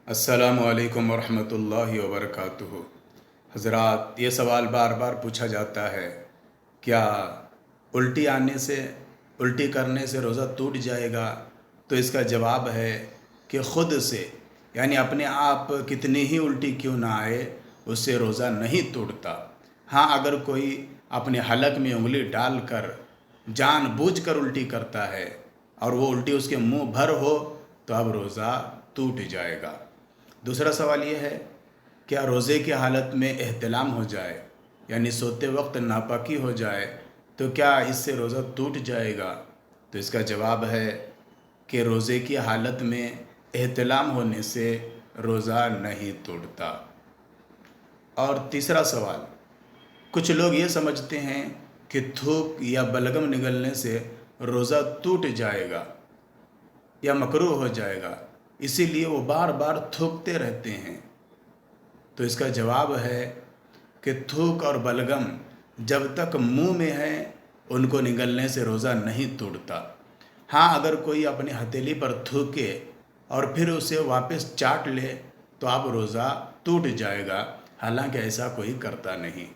अस्सलामुअलैकुम वरहमतुल्लाहि वबरकातुहू। हज़रात, ये सवाल बार बार पूछा जाता है, क्या उल्टी करने से रोज़ा टूट जाएगा? तो इसका जवाब है कि ख़ुद से, यानी अपने आप कितनी ही उल्टी क्यों ना आए, उससे रोज़ा नहीं टूटता। हाँ, अगर कोई अपने हलक में उंगली डालकर जानबूझकर उल्टी करता है और वो उल्टी उसके मुंह भर हो, तो अब रोज़ा टूट जाएगा। दूसरा सवाल ये है, क्या रोज़े की हालत में एहतिलाम हो जाए, यानी सोते वक्त नापाकी हो जाए, तो क्या इससे रोज़ा टूट जाएगा? तो इसका जवाब है कि रोज़े की हालत में एहतिलाम होने से रोज़ा नहीं टूटता। और तीसरा सवाल, कुछ लोग ये समझते हैं कि थूक या बलगम निगलने से रोज़ा टूट जाएगा या मकरूह हो जाएगा, इसीलिए वो बार बार थूकते रहते हैं। तो इसका जवाब है कि थूक और बलगम जब तक मुंह में है, उनको निगलने से रोज़ा नहीं टूटता। हाँ, अगर कोई अपनी हथेली पर थूके और फिर उसे वापस चाट ले, तो अब रोज़ा टूट जाएगा, हालांकि ऐसा कोई करता नहीं।